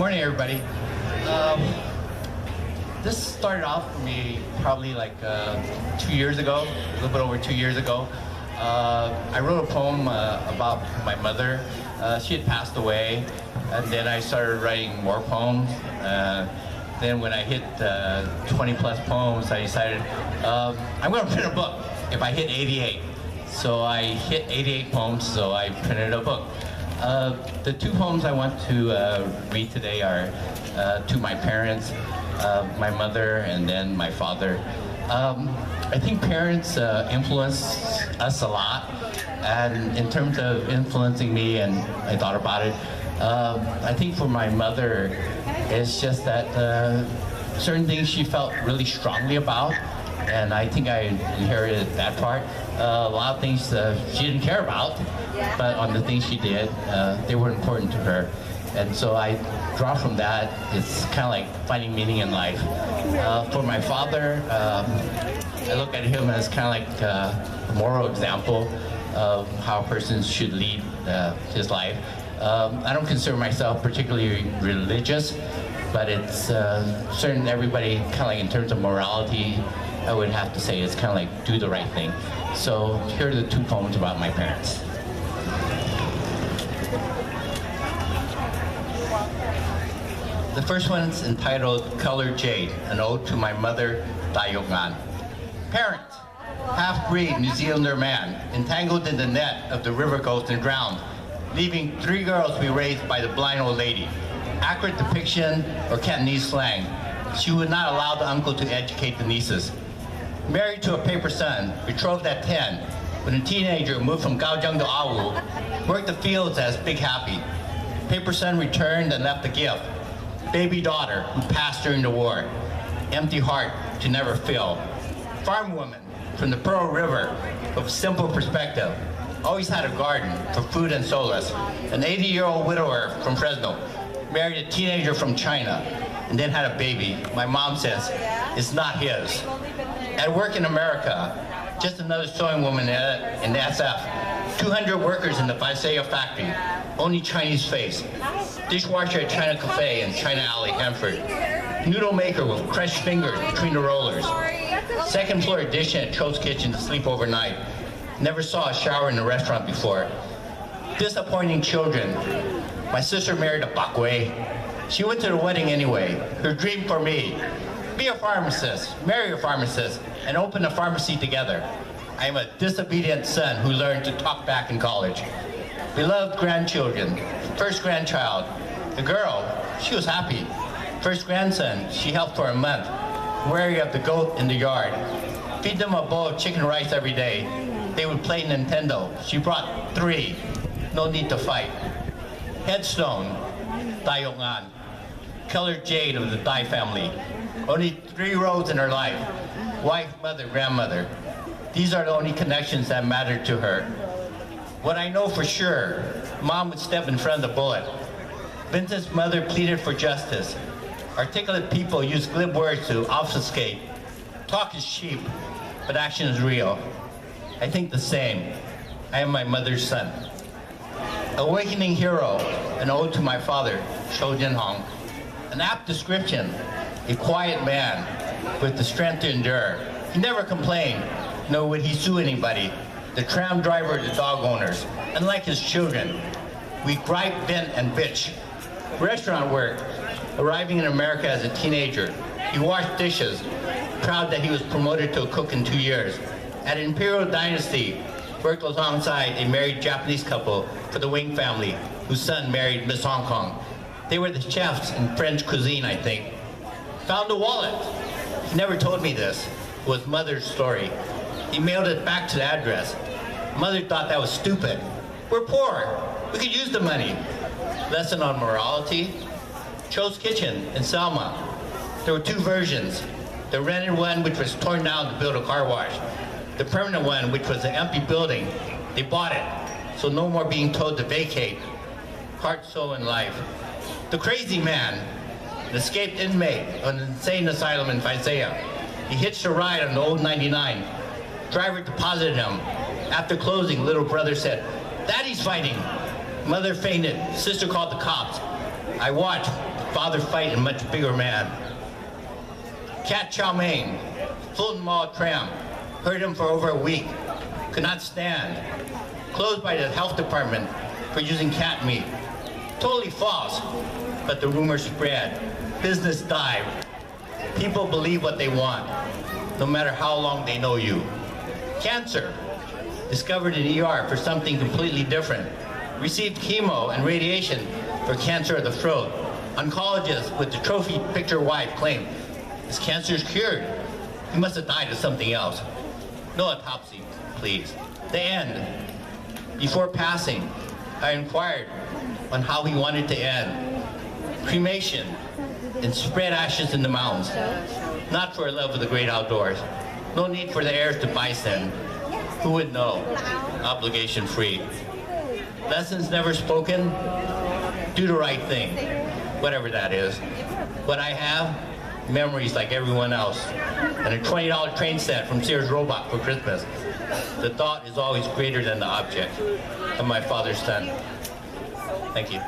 morning, everybody. This started off for me probably like 2 years ago, a little bit over 2 years ago. I wrote a poem about my mother. She had passed away, and then I started writing more poems. Then when I hit 20 plus poems, I decided I'm going to print a book if I hit 88. So I hit 88 poems, so I printed a book. The two poems I want to read today are to my parents, my mother, and then my father. I think parents influence us a lot, and in terms of influencing me, and I thought about it, I think for my mother, it's just that certain things she felt really strongly about, and I think I inherited that part. A lot of things she didn't care about, but on the things she did, they were important to her. And so I draw from that. It's kind of like finding meaning in life. For my father, I look at him as kind of like a moral example of how a person should lead his life. I don't consider myself particularly religious, but it's certain everybody kind of like in terms of morality, I would have to say it's kind of like do the right thing. So here are the two poems about my parents. The first one's entitled Colored Jade, an ode to my mother, Tayokan. Parent, half-breed New Zealander man, entangled in the net of the river ghost and drowned, leaving 3 girls to be raised by the blind old lady. Accurate depiction or Cantonese slang. She would not allow the uncle to educate the nieces. Married to a paper son, betrothed at 10, when a teenager moved from Gaojiang to Awu, worked the fields as Big Happy. Paper son returned and left a gift. Baby daughter who passed during the war. Empty heart to never fill. Farm woman from the Pearl River with simple perspective. Always had a garden for food and solace. An 80-year-old widower from Fresno. Married a teenager from China and then had a baby. My mom says it's not his. At work in America, just another sewing woman in the SF. 200 workers in the Faisea factory. Only Chinese face. Dishwasher at China Cafe in China Alley, Hanford. Noodle maker with crushed fingers between the rollers. Second floor addition at Cho's Kitchen to sleep overnight. Never saw a shower in a restaurant before. Disappointing children. My sister married a Bakwe. She went to the wedding anyway. Her dream for me. Be a pharmacist, marry a pharmacist, and open a pharmacy together. I am a disobedient son who learned to talk back in college. Beloved grandchildren. First grandchild. The girl, she was happy. First grandson, she helped for a month. Wary of the goat in the yard. Feed them a bowl of chicken rice every day. They would play Nintendo. She brought 3. No need to fight. Headstone, Tayokan. Colored Jade of the Thai family. Only 3 rows in her life. Wife, mother, grandmother. These are the only connections that mattered to her. What I know for sure, Mom would step in front of the bullet. Vincent's mother pleaded for justice. Articulate people use glib words to obfuscate. Talk is cheap, but action is real. I think the same. I am my mother's son. Awakening hero, an ode to my father, Cho Jin-hong. An apt description, a quiet man with the strength to endure. He never complained, nor would he sue anybody. The tram driver, the dog owners. Unlike his children, we gripe, vent, and bitch. Restaurant work, arriving in America as a teenager. He washed dishes, proud that he was promoted to a cook in 2 years. At Imperial Dynasty, worked alongside a married Japanese couple for the Wing family, whose son married Miss Hong Kong. They were the chefs in French cuisine, I think. Found a wallet. He never told me this. It was Mother's story. He mailed it back to the address. Mother thought that was stupid. We're poor. We could use the money. Lesson on morality. Cho's Kitchen in Selma. There were 2 versions. The rented one, which was torn down to build a car wash. The permanent one, which was an empty building. They bought it, so no more being told to vacate. Heart, soul, and life. The crazy man, an escaped inmate of an insane asylum in Faisea. He hitched a ride on the old 99. Driver deposited him. After closing, little brother said, "Daddy's fighting." Mother fainted. Sister called the cops. I watched father fight a much bigger man. Cat chow mein, Fulton Mall tramp, hurt him for over a week, could not stand. Closed by the health department for using cat meat. Totally false, but the rumor spread. Business dived. People believe what they want, no matter how long they know you. Cancer, discovered in ER for something completely different. Received chemo and radiation for cancer of the throat. Oncologist with the trophy picture wife claimed, his cancer is cured. He must have died of something else. No autopsy, please. The end. Before passing, I inquired on how he wanted to end. Cremation and spread ashes in the mountains. Not for a love of the great outdoors. No need for the heirs to bison. Who would know? Obligation free. Lessons never spoken. Do the right thing, whatever that is. What I have, memories like everyone else, and a $20 train set from Sears Roebuck for Christmas. The thought is always greater than the object of my father's son. Thank you.